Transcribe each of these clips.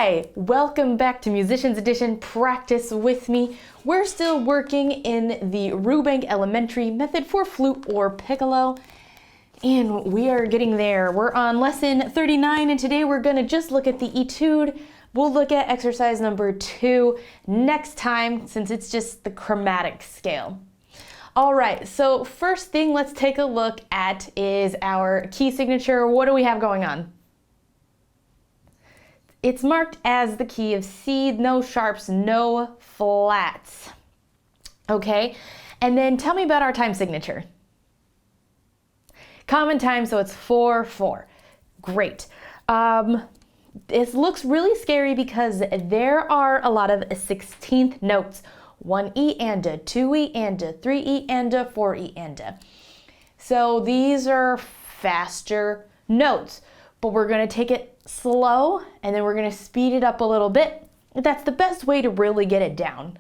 Hi, welcome back to Musicians Edition Practice with me. We're still working in the Rubank Elementary Method for Flute or Piccolo, and we are getting there. We're on lesson 39, and today we're gonna just look at the Etude. We'll look at exercise number 2 next time, since it's just the chromatic scale. All right, so first thing let's take a look at is our key signature. What do we have going on? It's marked as the key of C, no sharps, no flats. Okay, and then tell me about our time signature. Common time, so it's 4/4. Great. This looks really scary because there are a lot of 16th notes. 1E and a, 2E and a, 3E and a, 4E and a. So these are faster notes, but we're gonna take it slow and then we're gonna speed it up a little bit. That's the best way to really get it down.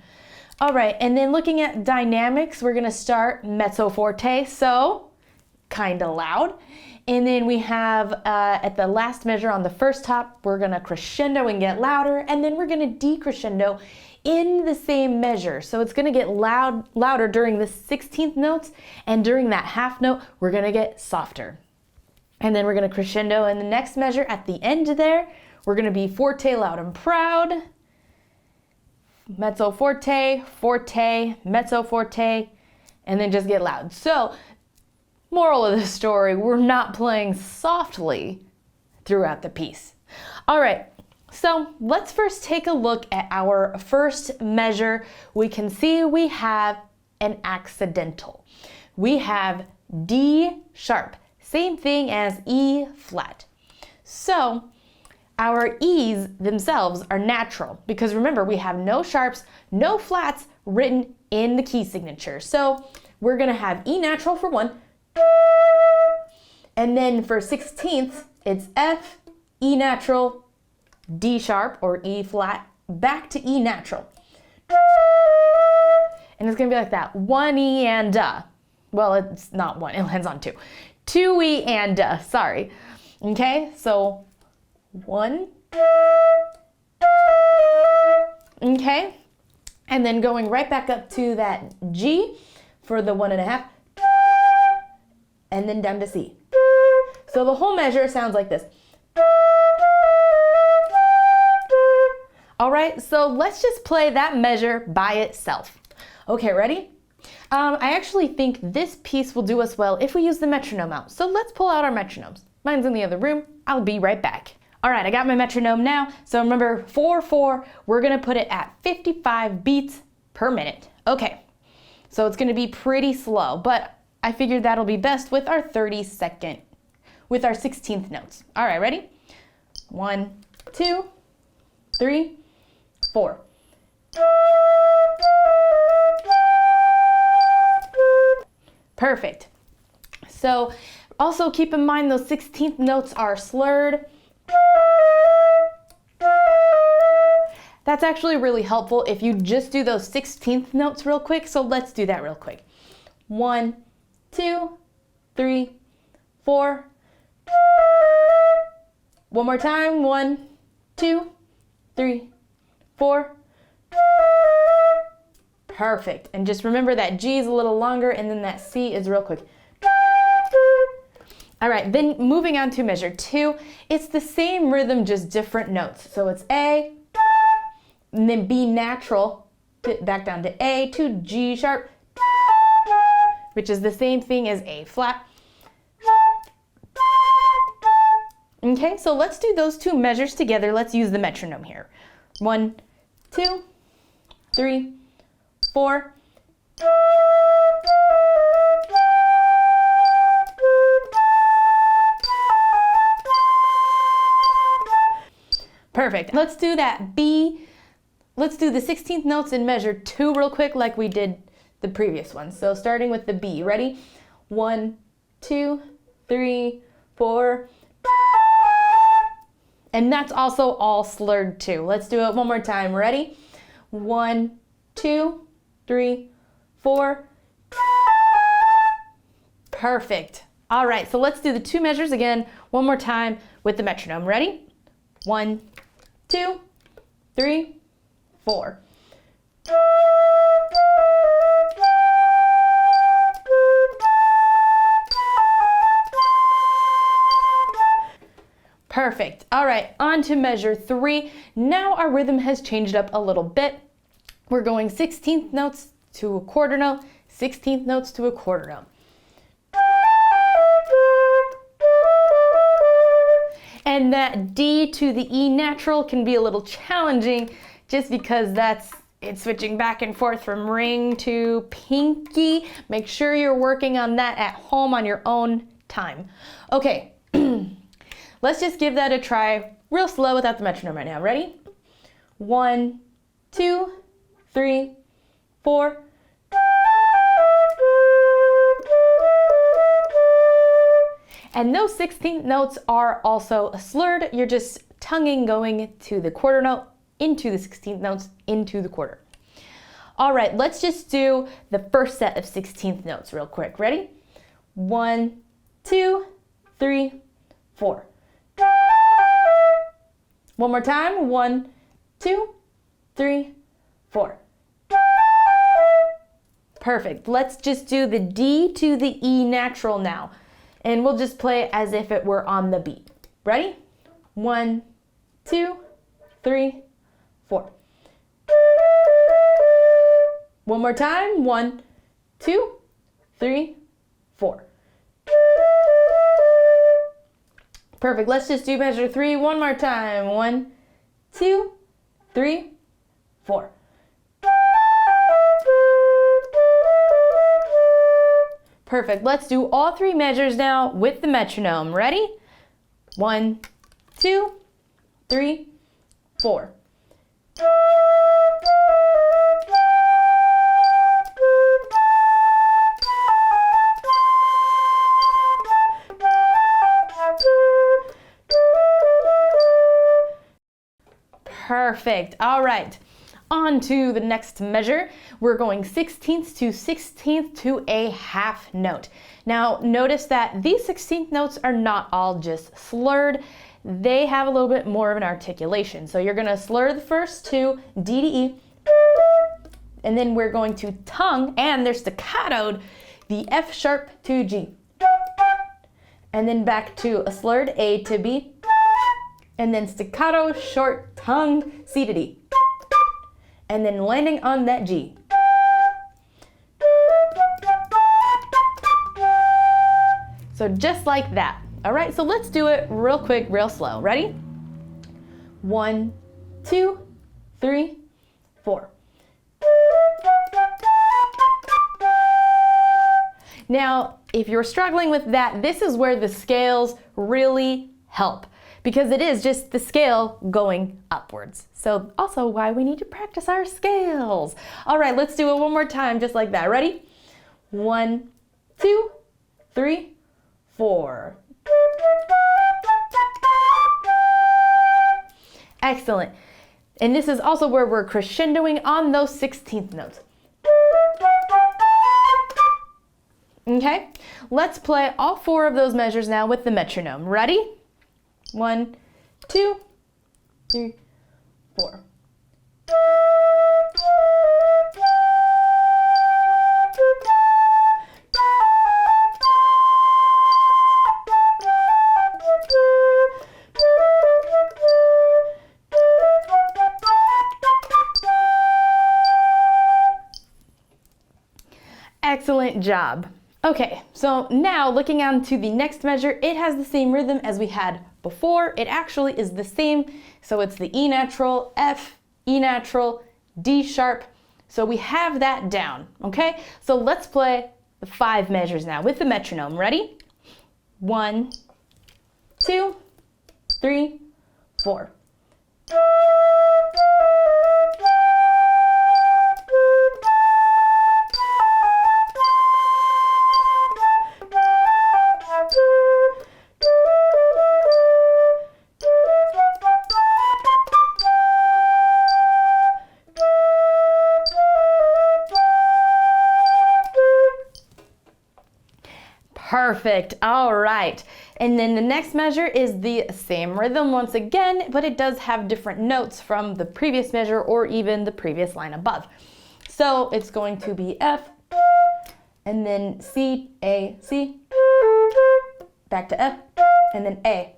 All right, and then looking at dynamics, we're gonna start mezzo forte, so kinda loud. And then we have at the last measure on the first top, we're gonna crescendo and get louder, and then we're gonna decrescendo in the same measure. So it's gonna get louder during the 16th notes, and during that half note, we're gonna get softer. And then we're gonna crescendo in the next measure at the end there. We're gonna be forte, loud and proud. Mezzo forte, forte, mezzo forte, and then just get loud. So, moral of the story, we're not playing softly throughout the piece. All right, so let's first take a look at our first measure. We can see we have an accidental. We have D sharp. Same thing as E flat. So our E's themselves are natural because remember we have no sharps, no flats written in the key signature. So we're gonna have E natural for 1, and then for 16th, it's F, E natural, D sharp or E flat, back to E natural. And it's gonna be like that, 1E and well, it's not 1, it lands on 2. 2E and sorry. Okay, so 1. Okay, and then going right back up to that G for the 1.5, and then down to C. So the whole measure sounds like this. All right, so let's just play that measure by itself. Okay, ready? I actually think this piece will do us well if we use the metronome out. So let's pull out our metronomes. Mine's in the other room. I'll be right back. All right, I got my metronome now. So remember 4/4, we're gonna put it at 55 beats per minute. Okay, so it's gonna be pretty slow, but I figured that'll be best with our 16th notes. All right, ready? 1, 2, 3, 4. Perfect. So also keep in mind those 16th notes are slurred. That's actually really helpful if you just do those 16th notes real quick. So let's do that real quick. 1, 2, 3, 4. One more time. 1, 2, 3, 4. Perfect. And just remember that G is a little longer and then that C is real quick. All right, then moving on to measure 2, it's the same rhythm, just different notes. So it's A, and then B natural, back down to A, to G sharp, which is the same thing as A flat. Okay, so let's do those 2 measures together. Let's use the metronome here. 1, 2, 3, 4. Perfect. Let's do that B. Let's do the 16th notes in measure 2 real quick like we did the previous one. So starting with the B. Ready? 1, 2, 3, 4. And that's also all slurred too. Let's do it one more time. Ready? 1, 2, 3, 4. Perfect. All right, so let's do the 2 measures again one more time with the metronome. Ready? 1, 2, 3, 4. Perfect. All right, on to measure 3. Now our rhythm has changed up a little bit. We're going 16th notes to a quarter note, 16th notes to a quarter note. And that D to the E natural can be a little challenging just because it's switching back and forth from ring to pinky. Make sure you're working on that at home on your own time. Okay, let's just give that a try real slow without the metronome right now. Ready? 1, 2, 3, 4. And those 16th notes are also slurred. You're just tonguing going to the quarter note, into the 16th notes, into the quarter. All right, let's just do the first set of 16th notes real quick. Ready? 1, 2, 3, 4. One more time. 1, 2, 3, 4. Perfect. Let's just do the D to the E natural now. And we'll just play as if it were on the beat. Ready? 1, 2, 3, 4. One more time. 1, 2, 3, 4. Perfect. Let's just do measure 3 one more time. 1, 2, 3, 4. Perfect. Let's do all 3 measures now with the metronome. Ready? 1, 2, 3, 4. Perfect. All right. On to the next measure. We're going 16th to 16th to a half note. Now notice that these 16th notes are not all just slurred. They have a little bit more of an articulation. So you're going to slur the first 2, D to E, and then we're going to tongue, and they're staccatoed, the F sharp to G. And then back to a slurred A to B, and then staccato, short tongue, C to D. And then landing on that G. So just like that. All right, so let's do it real quick, real slow. Ready? 1, 2, 3, 4. Now, if you're struggling with that, this is where the scales really help, because it is just the scale going upwards. So also why we need to practice our scales. All right, let's do it one more time, just like that. Ready? 1, 2, 3, 4. Excellent. And this is also where we're crescendoing on those 16th notes. Okay, let's play all 4 of those measures now with the metronome. Ready? 1, 2, 3, 4. Excellent job. Okay, so now looking on to the next measure, it has the same rhythm as we had before. It actually is the same, so it's the E natural, F, E natural, D sharp. So we have that down, okay? So let's play the 5 measures now with the metronome. Ready? 1, 2, 3, 4. Perfect. All right. And then the next measure is the same rhythm once again, but it does have different notes from the previous measure or even the previous line above. So it's going to be F, and then C, A, C, back to F, and then A.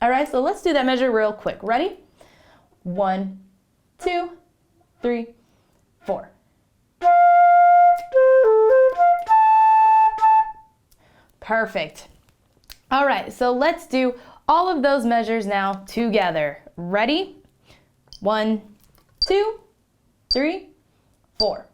All right, so let's do that measure real quick. Ready? 1, 2, 3, 4. Perfect. All right, so let's do all of those measures now together. Ready? 1, 2, 3, 4.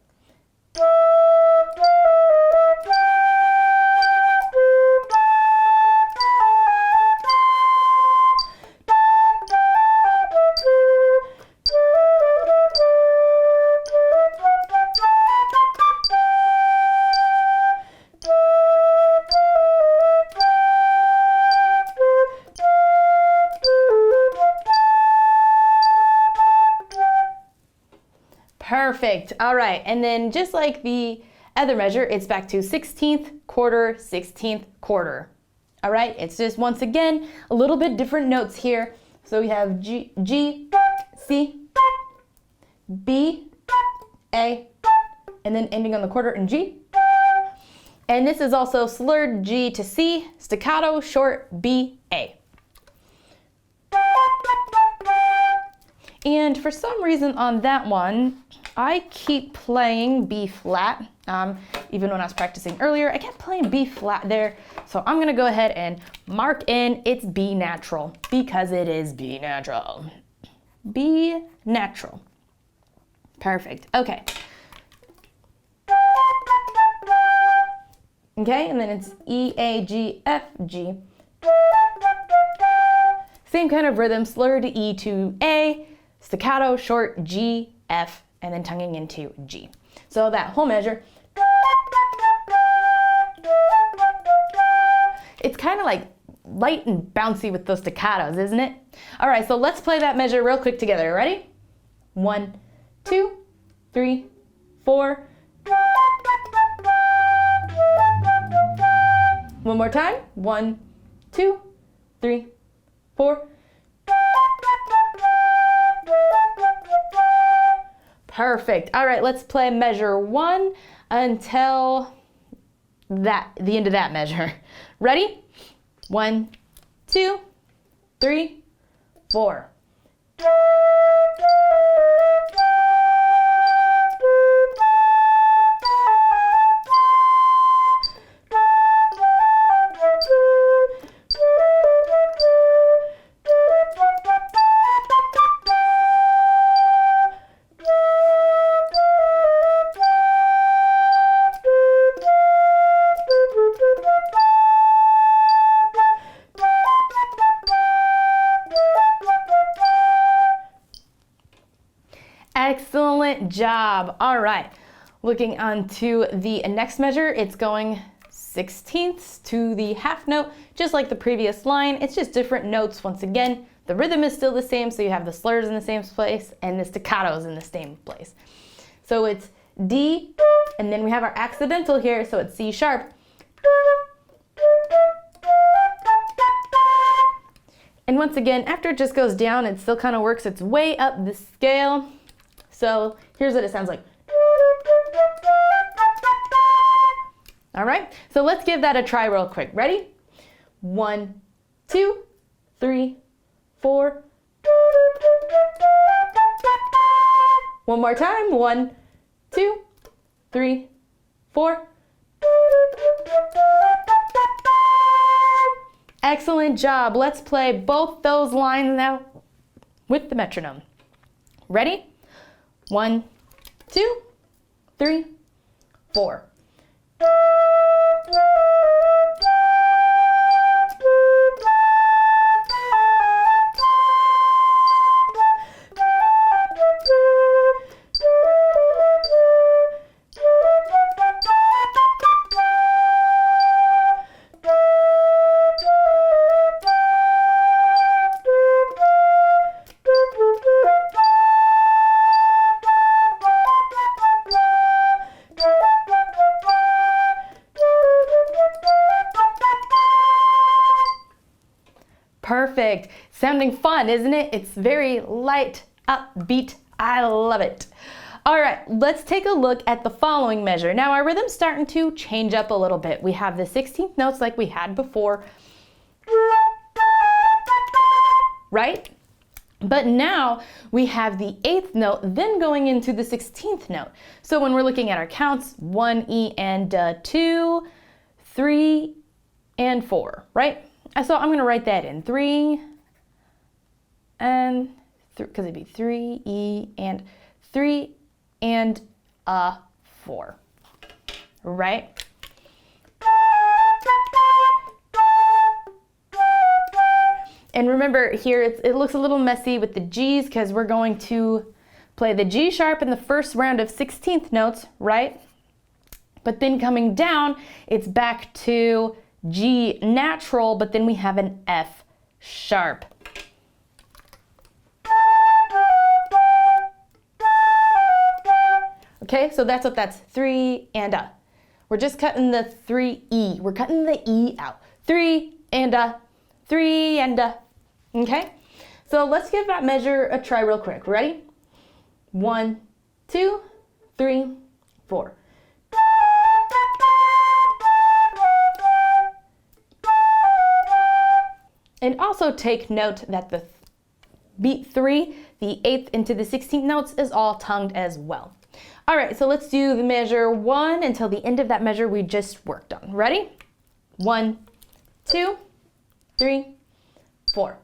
Perfect. All right, and then just like the other measure, it's back to 16th, quarter, 16th, quarter. All right, it's just once again a little bit different notes here. So we have G, C, B, A, and then ending on the quarter in G. And this is also slurred G to C, staccato, short, B, A. And for some reason on that one, I keep playing B flat. Even when I was practicing earlier, I kept playing B flat there. So I'm gonna go ahead and mark in it's B natural because it is B natural. B natural. Perfect. Okay. Okay, and then it's E, A, G, F, G. Same kind of rhythm, slurred E to A, staccato, short, G, F, and then tonguing into G. So that whole measure, it's kind of like light and bouncy with those staccatos, isn't it? All right, so let's play that measure real quick together. Ready? 1, 2, 3, 4. One more time. 1, 2, 3, 4. Perfect. All right, let's play measure 1 until the end of that measure. Ready? 1, 2, 3, 4. Excellent job. All right, looking on to the next measure, it's going 16ths to the half note, just like the previous line. It's just different notes once again. The rhythm is still the same, so you have the slurs in the same place and the staccatos in the same place. So it's D, and then we have our accidental here, so it's C sharp. And once again, after it just goes down, it still kind of works its way up the scale. So here's what it sounds like. All right, so let's give that a try real quick. Ready? 1, 2, 3, 4. One more time. 1, 2, 3, 4. Excellent job. Let's play both those lines now with the metronome. Ready? 1, 2, 3, 4. Sounding fun, isn't it? It's very light, upbeat. I love it. All right, let's take a look at the following measure. Now our rhythm's starting to change up a little bit. We have the 16th notes like we had before, right? But now we have the 8th note, then going into the 16th note. So when we're looking at our counts, 1 E and 2, 3 and 4, right? So I'm gonna write that in 3 and because it'd be 3 E and 3 and 4, right? And remember here, it looks a little messy with the G's because we're going to play the G sharp in the first round of 16th notes, right? But then coming down, it's back to G natural, but then we have an F sharp. Okay, so that's what that's 3 and We're just cutting the 3 E. We're cutting the E out. 3 and 3 and okay? So let's give that measure a try real quick. Ready? 1, 2, 3, 4. And also take note that the beat 3, the 8th into the 16th notes is all tongued as well. All right, so let's do the measure 1 until the end of that measure we just worked on. Ready? 1, 2, 3, 4.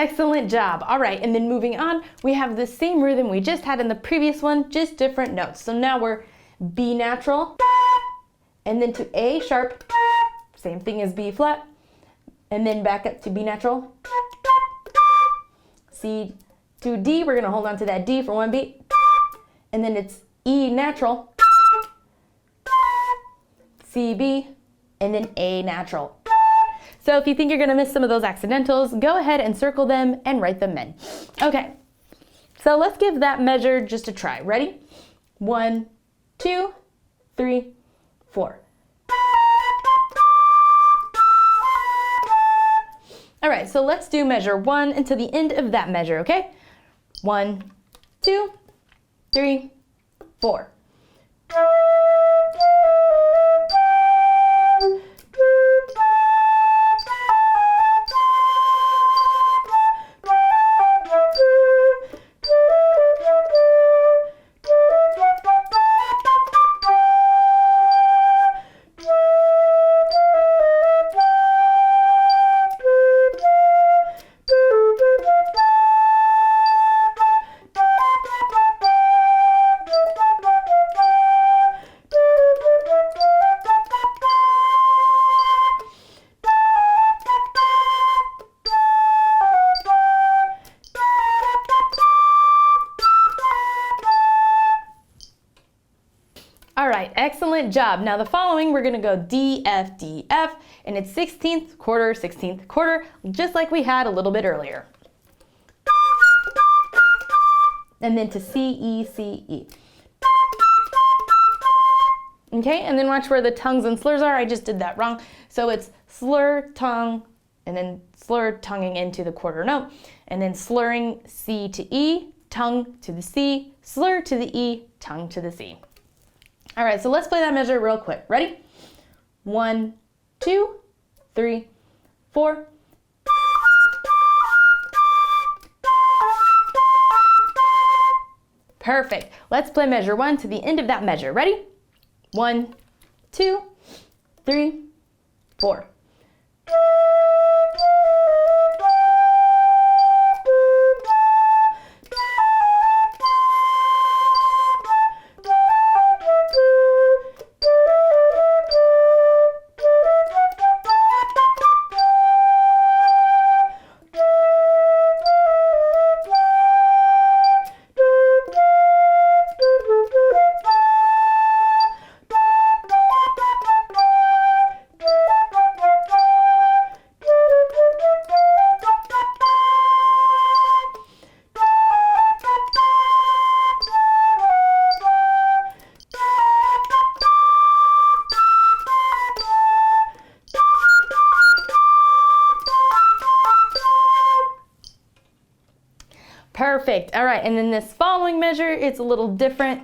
Excellent job. All right, and then moving on, we have the same rhythm we just had in the previous one, just different notes. So now we're B natural, and then to A sharp, same thing as B flat, and then back up to B natural, C to D, we're gonna hold on to that D for one beat, and then it's E natural, C, B, and then A natural. So if you think you're gonna miss some of those accidentals, go ahead and circle them and write them in. Okay, so let's give that measure just a try. Ready? 1, 2, 3, 4. All right, so let's do measure 1 until the end of that measure, okay? 1, 2, 3, 4. All right, excellent job. Now the following, we're gonna go D, F, D, F, and it's 16th quarter, just like we had a little bit earlier. And then to C, E, C, E. Okay, and then watch where the tongues and slurs are. I just did that wrong. So it's slur, tongue, and then slur, tonguing into the quarter note, and then slurring C to E, tongue to the C, slur to the E, tongue to the C. All right, so let's play that measure real quick. Ready? 1, 2, 3, 4. Perfect. Let's play measure 1 to the end of that measure. Ready? 1, 2, 3, 4. Perfect. All right, and then this following measure, it's a little different.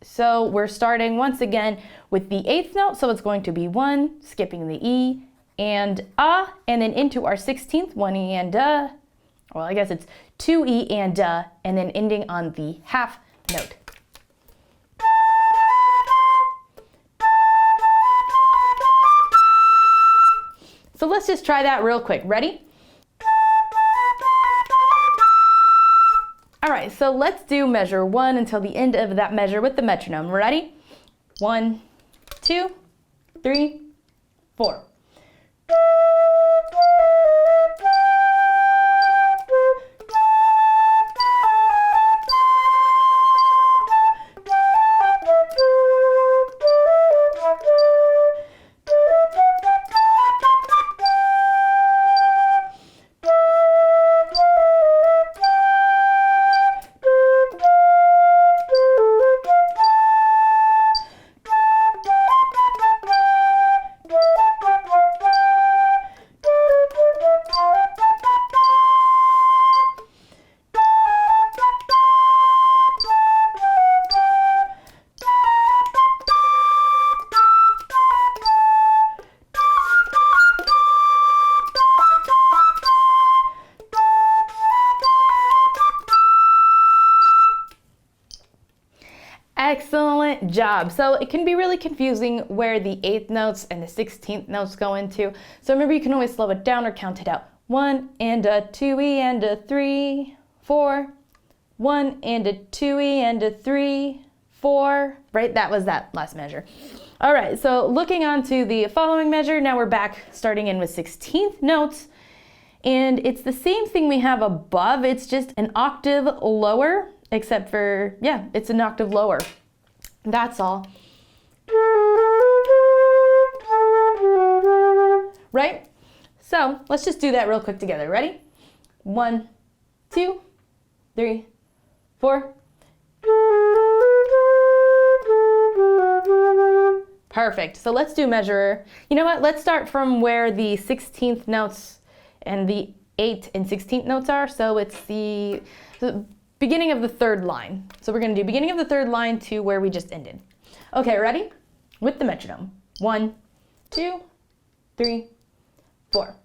So we're starting once again with the 8th note. So it's going to be 1, skipping the E and A, and then into our 16th, 1 E and A. Well, I guess it's 2 E and A, and then ending on the half note. So let's just try that real quick. Ready? All right, so let's do measure 1 until the end of that measure with the metronome. Ready? 1, 2, 3, 4. Excellent job. So it can be really confusing where the 8th notes and the 16th notes go into. So remember, you can always slow it down or count it out. 1 and a 2 E and a 3, 4. 1 and a 2 E and a 3, 4. Right? That was that last measure. All right, so looking on to the following measure, now we're back starting in with 16th notes. And it's the same thing we have above. It's just an octave lower, except for, yeah, it's an octave lower. That's all. Right? So let's just do that real quick together. Ready? 1, 2, 3, 4. Perfect. So let's do measure. You know what? Let's start from where the 16th notes and the 8th and 16th notes are. So it's the beginning of the 3rd line. So we're going to do beginning of the 3rd line to where we just ended. Okay, ready? With the metronome. 1, 2, 3, 4.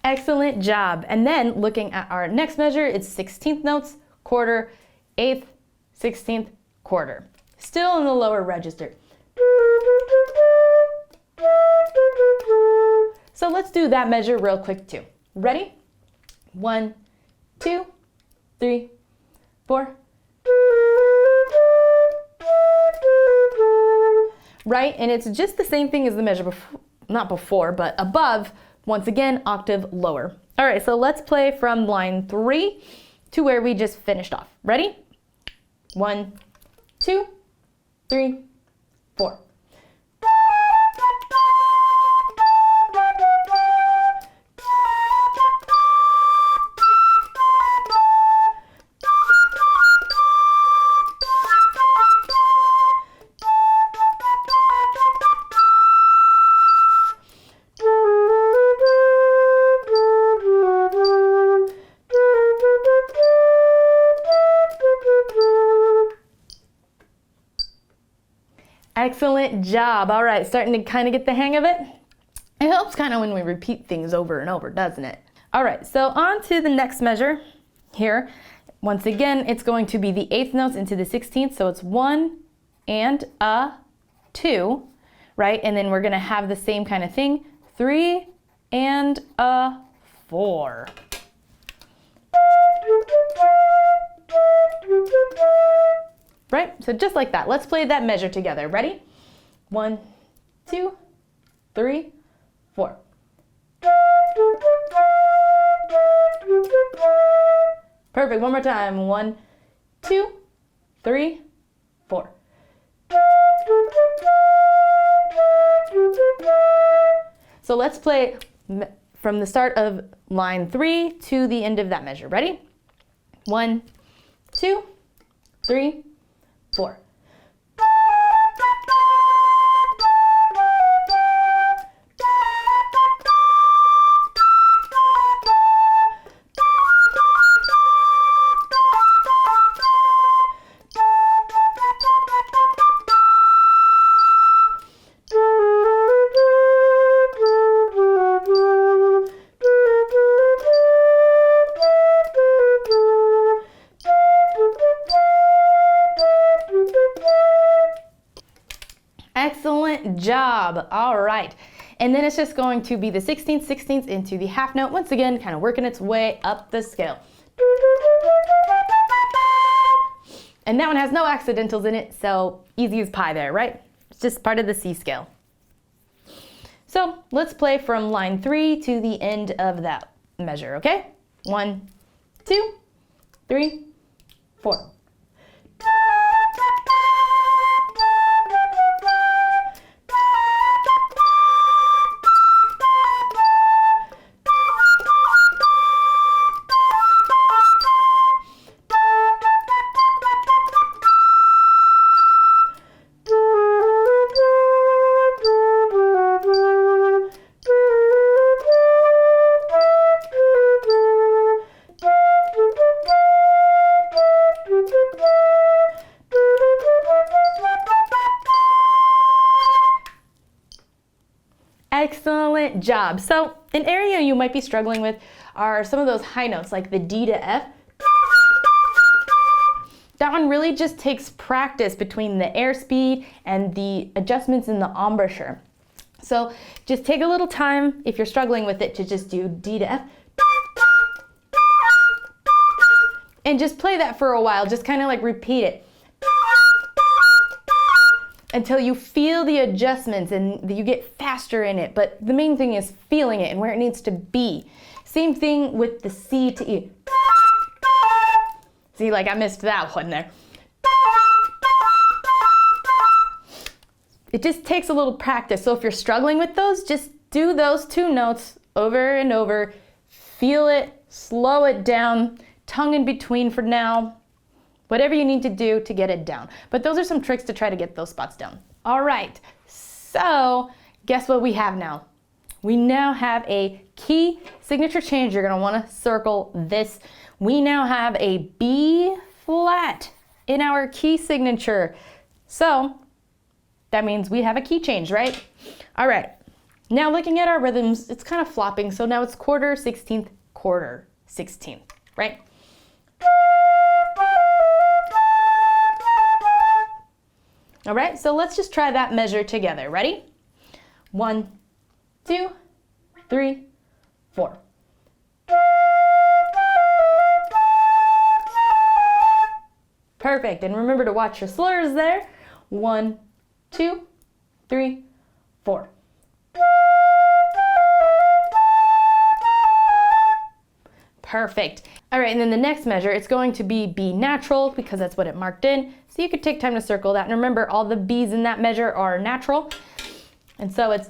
Excellent job. And then looking at our next measure, it's 16th notes, quarter, 8th, 16th, quarter. Still in the lower register. So let's do that measure real quick too. Ready? 1, 2, 3, 4. Right? And it's just the same thing as the measure before, not before, but above. Once again, octave lower. All right, so let's play from line 3 to where we just finished off. Ready? 1, 2, 3, 4. Excellent job. All right, starting to kind of get the hang of it. It helps kind of when we repeat things over and over, doesn't it? All right, so on to the next measure here. Once again, it's going to be the 8th notes into the 16th. So it's 1 and a 2, right? And then we're going to have the same kind of thing. 3 and a 4. Right? So just like that. Let's play that measure together. Ready? 1, 2, 3, 4. Perfect. One more time. 1, 2, 3, 4. So let's play from the start of line 3 to the end of that measure. Ready? 1, 2, 3, 4. Excellent job. All right. And then it's just going to be the 16th, 16th into the half note. Once again, kind of working its way up the scale. And that one has no accidentals in it, so easy as pie there, right? It's just part of the C scale. So let's play from line 3 to the end of that measure, okay? 1, 2, 3, 4. Excellent job. So an area you might be struggling with are some of those high notes like the D to F. That one really just takes practice between the airspeed and the adjustments in the embouchure. So just take a little time if you're struggling with it to just do D to F. And just play that for a while, just kind of like repeat it until you feel the adjustments and you get faster in it. But the main thing is feeling it and where it needs to be. Same thing with the C to E. See, like I missed that one there. It just takes a little practice. So if you're struggling with those, just do those 2 notes over and over. Feel it, slow it down, tongue in between for now. Whatever you need to do to get it down. But those are some tricks to try to get those spots down. All right, so guess what we have now? We now have a key signature change. You're gonna wanna circle this. We now have a B flat in our key signature. So that means we have a key change, right? All right, now looking at our rhythms, it's kind of flopping. So now it's quarter, 16th, quarter, 16th, right? All right, so let's just try that measure together. Ready? 1, 2, 3, 4. Perfect, and remember to watch your slurs there. 1, 2, 3, 4. Perfect. All right, and then the next measure, it's going to be B natural because that's what it marked in. So you could take time to circle that. And remember, all the B's in that measure are natural. And so it's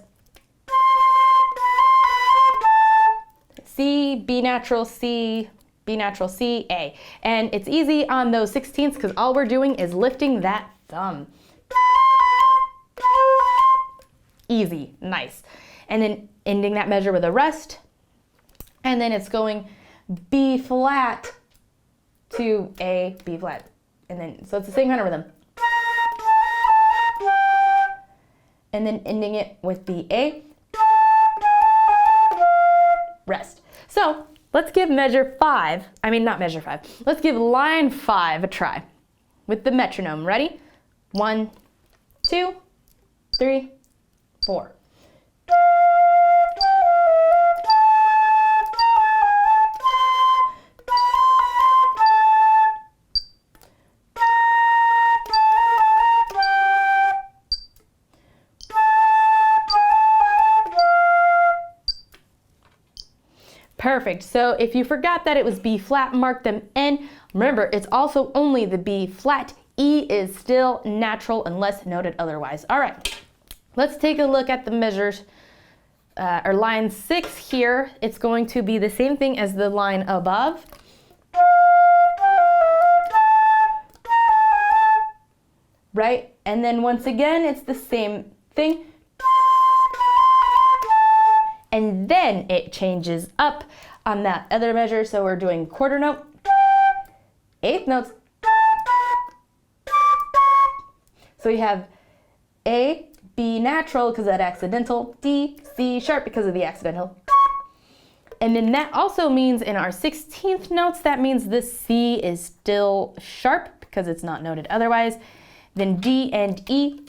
C, B natural, C, B natural, C, A. And it's easy on those 16ths because all we're doing is lifting that thumb. Easy, nice. And then ending that measure with a rest. And then it's going B flat to A, B flat. And then, so it's the same kind of rhythm. And then ending it with the A, rest. So let's give measure 5, not measure 5. Let's give line 5 a try with the metronome. Ready? 1, 2, 3, 4. Perfect. So if you forgot that it was B flat, mark them N. Remember, it's also only the B flat. E is still natural unless noted otherwise. All right, let's take a look at the measures or line 6 here, it's going to be the same thing as the line above. Right? And then once again, it's the same thing. And then it changes up on that other measure. So we're doing quarter note, eighth notes. So we have A, B natural because of that accidental, D, C sharp because of the accidental. And then that also means in our 16th notes, that means the C is still sharp because it's not noted otherwise. Then D and E.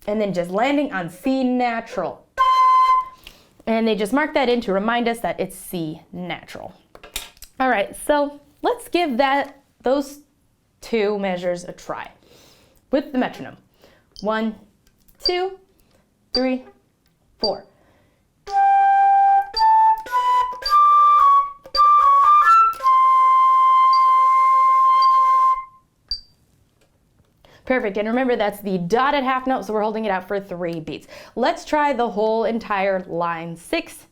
And then just landing on C natural. And they just mark that in to remind us that it's C natural. All right, so let's give those two measures a try with the metronome. 1, 2, 3, 4. Perfect, and remember that's the dotted half note, so we're holding it out for 3 beats. Let's try the whole entire line 6.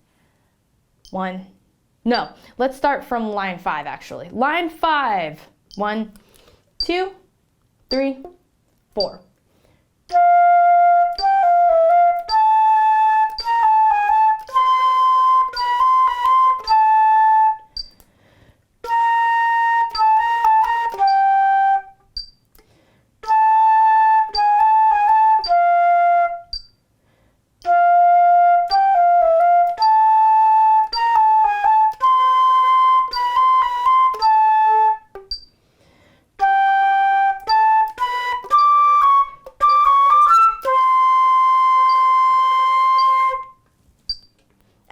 Let's start from line 5 actually. Line 5, 1, 2, 3, 4.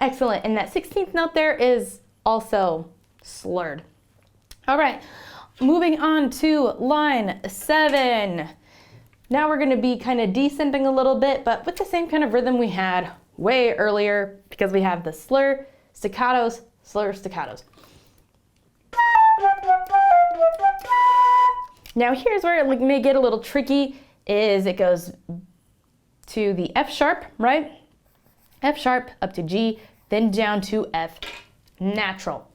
Excellent, and that 16th note there is also slurred. All right, moving on to line 7. Now we're gonna be kind of descending a little bit, but with the same kind of rhythm we had way earlier because we have the slur, staccatos, slur, staccatos. Now here's where it may get a little tricky, is it goes to the F sharp, right? F sharp up to G, then down to F natural.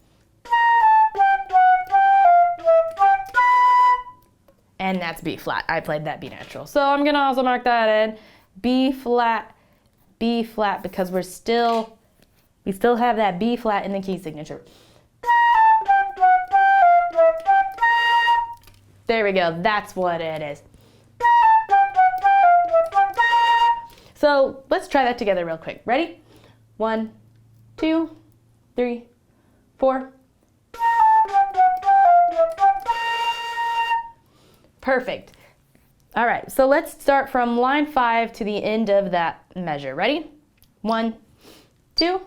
And that's B flat. I played that B natural. So I'm gonna also mark that in. B flat, because we still have that B flat in the key signature. There we go, that's what it is. So let's try that together real quick. Ready? 1, 2, 3, 4. Perfect. All right, so let's start from line 5 to the end of that measure. Ready? 1, 2,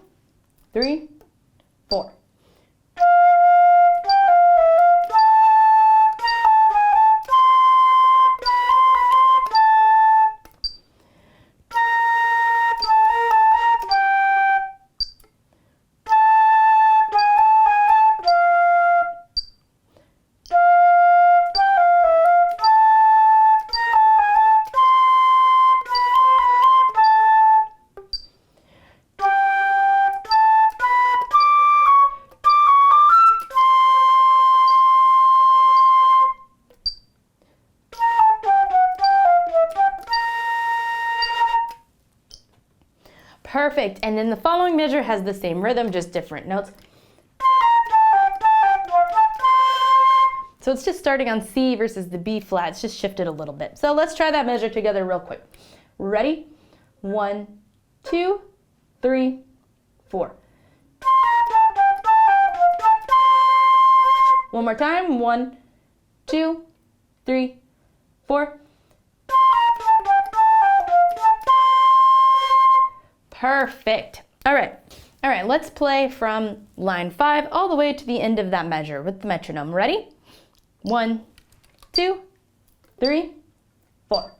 3, 4. Perfect, and then the following measure has the same rhythm, just different notes. So it's just starting on C versus the B flat, it's just shifted a little bit. So let's try that measure together real quick. Ready? 1, 2, 3, 4. One more time, 1, 2, 3, 4. Perfect. All right, let's play from line 5 all the way to the end of that measure with the metronome. Ready? 1, 2, 3, 4.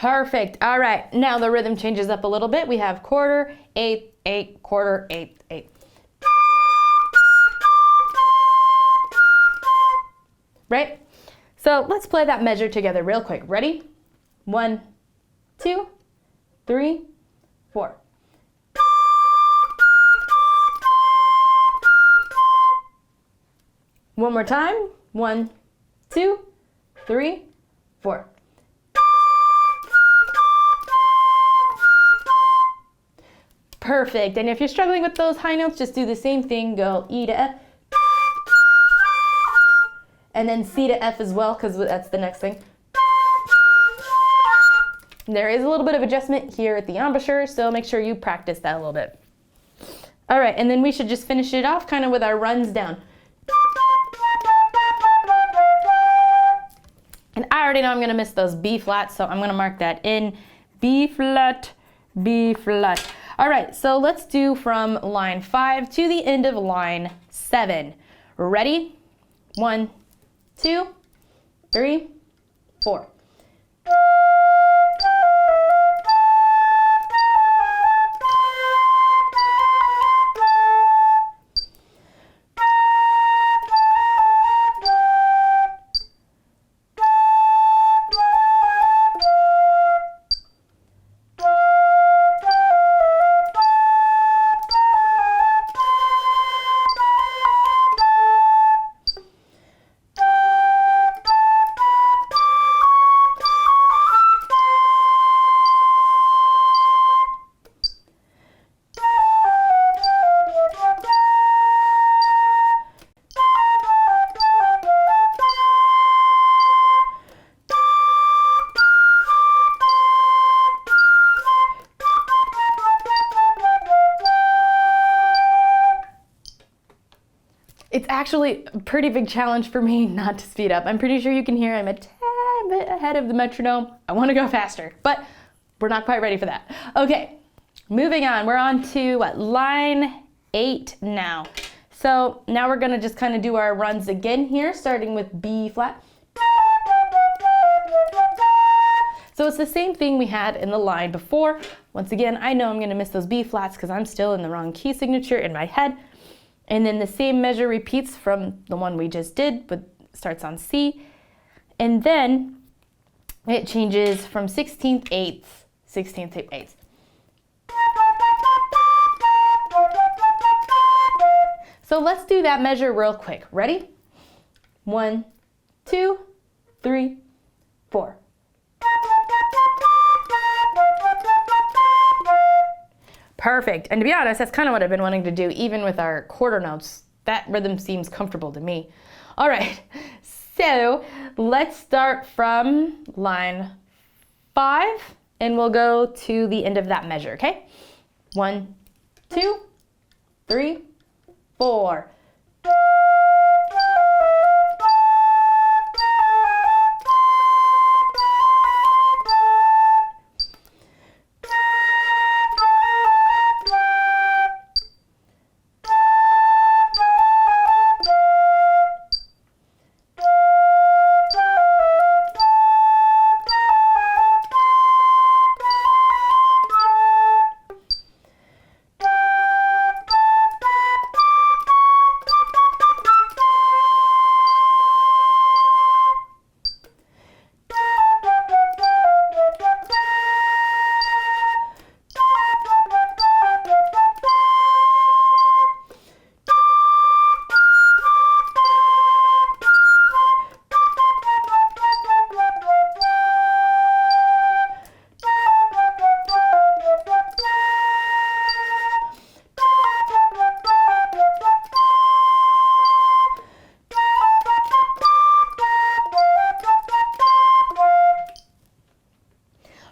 Perfect. All right, now the rhythm changes up a little bit. We have quarter, eighth, eighth, quarter, eighth, eighth. Right? So let's play that measure together real quick. Ready? 1, 2, 3, 4. One more time. 1, 2, 3, 4. Perfect. And if you're struggling with those high notes, just do the same thing. Go E to F. And then C to F as well, because that's the next thing. There is a little bit of adjustment here at the embouchure, so make sure you practice that a little bit. All right, and then we should just finish it off kind of with our runs down. And I already know I'm gonna miss those B flats, so I'm gonna mark that in. B flat, B flat. All right, so let's do from line 5 to the end of line 7. Ready? 1, 2, 3, 4. It's actually a pretty big challenge for me not to speed up. I'm pretty sure you can hear I'm a tad bit ahead of the metronome. I want to go faster, but we're not quite ready for that. Okay, moving on. We're on to line 8 now. So now we're gonna just kind of do our runs again here, starting with B flat. So it's the same thing we had in the line before. Once again, I know I'm gonna miss those B flats because I'm still in the wrong key signature in my head. And then the same measure repeats from the one we just did, but starts on C. And then it changes from 16th, 8th, 16th to 8th. So let's do that measure real quick. Ready? 1, 2, 3, 4. Perfect. And to be honest, that's kind of what I've been wanting to do, even with our quarter notes. That rhythm seems comfortable to me. All right, so let's start from line 5, and we'll go to the end of that measure, okay? 1, 2, 3, 4.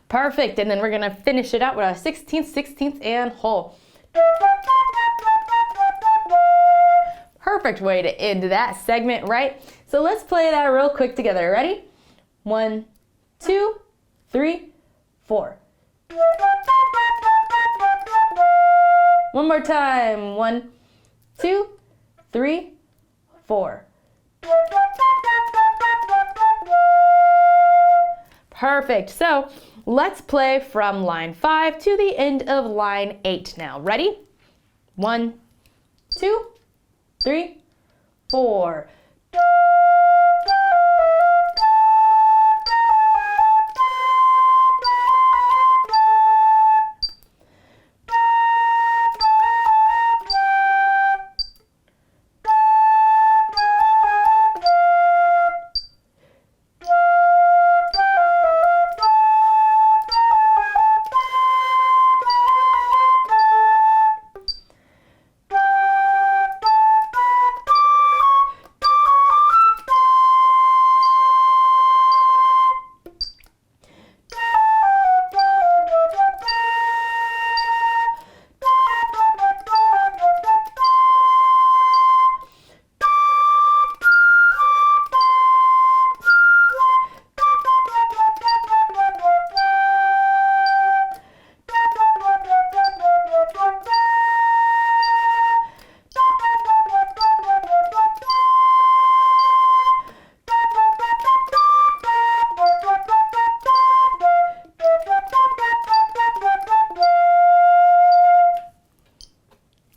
Perfect, and then we're gonna finish it out with our 16th, 16th, and whole. Perfect way to end that segment, right? So let's play that real quick together. Ready? 1, 2, 3, 4. One more time. 1, 2, 3, 4. Perfect. So let's play from line 5 to the end of line 8 now. Ready? 1, 2, 3, 4.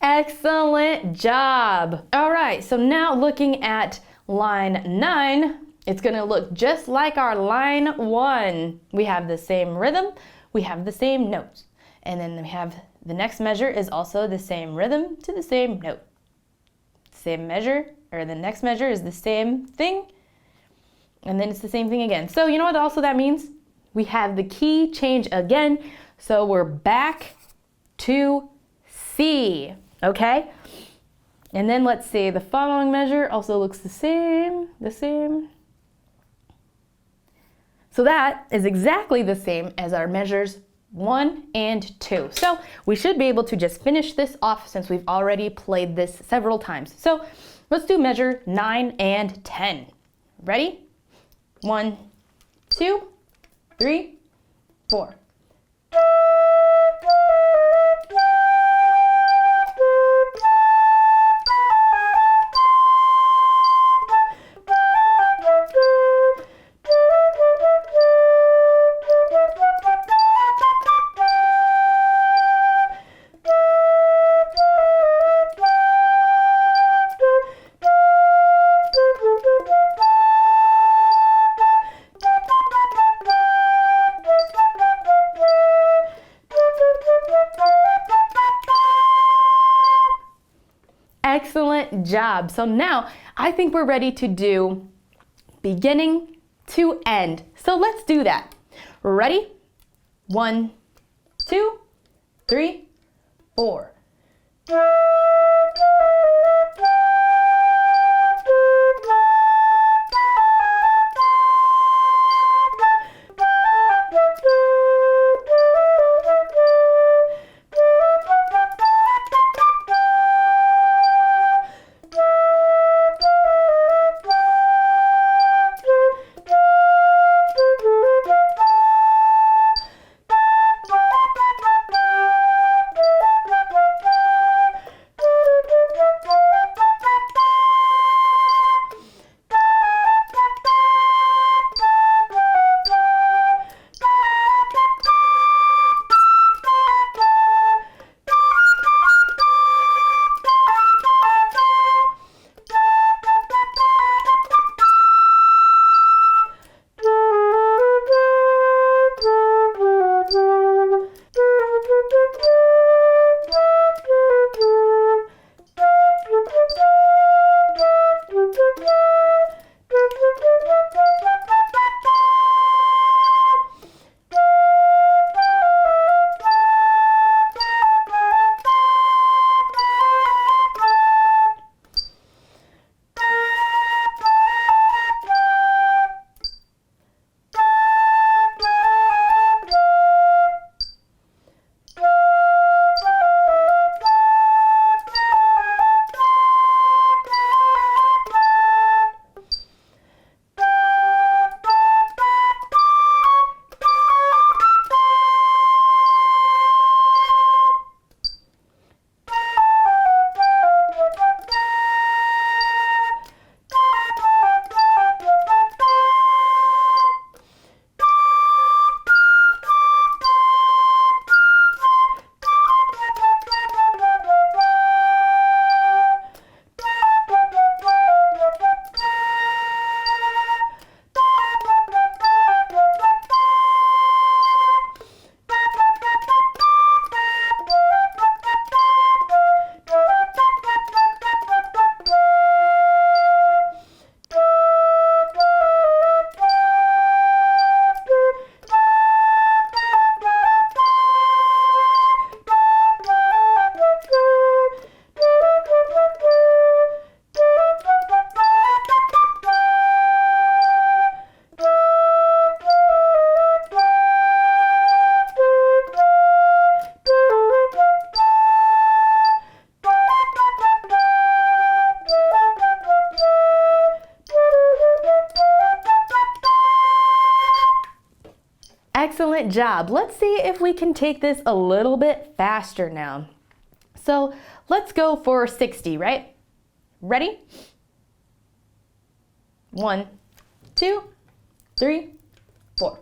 Excellent job. All right, so now looking at line 9, it's gonna look just like our line 1. We have the same rhythm, we have the same notes, and then we have the next measure is also the same rhythm to the same note. Same measure, or the next measure is the same thing, and then it's the same thing again. So you know what also that means? We have the key change again, so we're back to C. Okay, and then let's see, the following measure also looks the same. So that is exactly the same as our measures 1 and 2. So we should be able to just finish this off since we've already played this several times. So let's do measure 9 and 10. Ready? 1, 2, 3, 4. Excellent job. So now I think we're ready to do beginning to end. So let's do that. Ready? 1, 2, 3, 4. Excellent job. Let's see if we can take this a little bit faster now. So let's go for 60, right? Ready? 1, 2, 3, 4.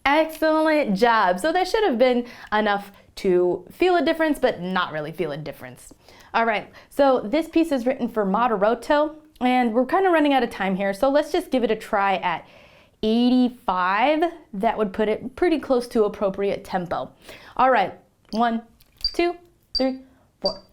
Excellent job. So that should have been enough to feel a difference, but not really feel a difference. All right, so this piece is written for moderato, and we're kind of running out of time here, so let's just give it a try at 85. That would put it pretty close to appropriate tempo. All right, 1, 2, 3, 4.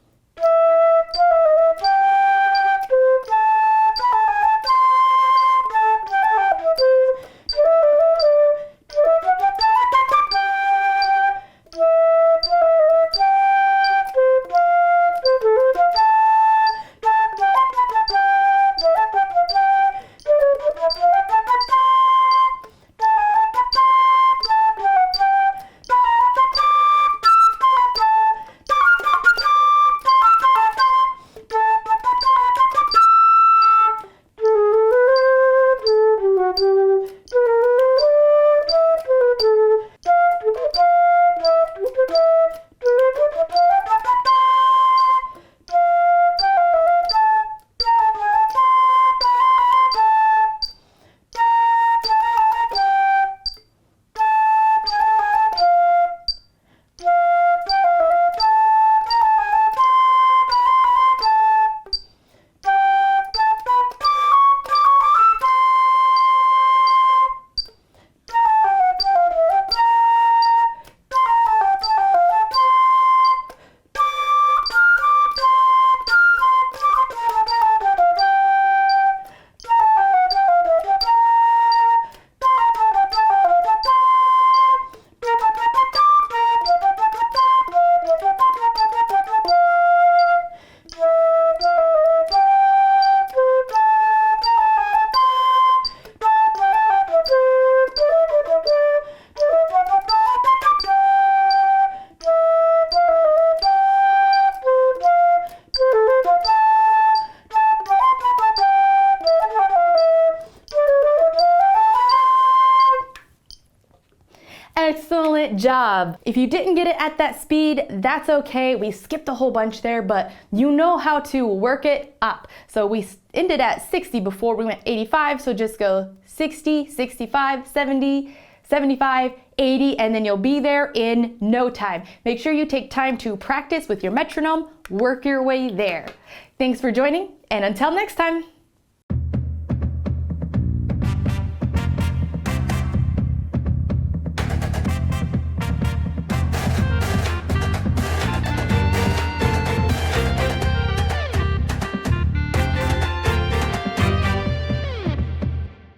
Good job. If you didn't get it at that speed, that's okay. We skipped a whole bunch there, but you know how to work it up. So we ended at 60 before we went 85, so just go 60, 65, 70, 75, 80, and then you'll be there in no time. Make sure you take time to practice with your metronome, work your way there. Thanks for joining, and until next time.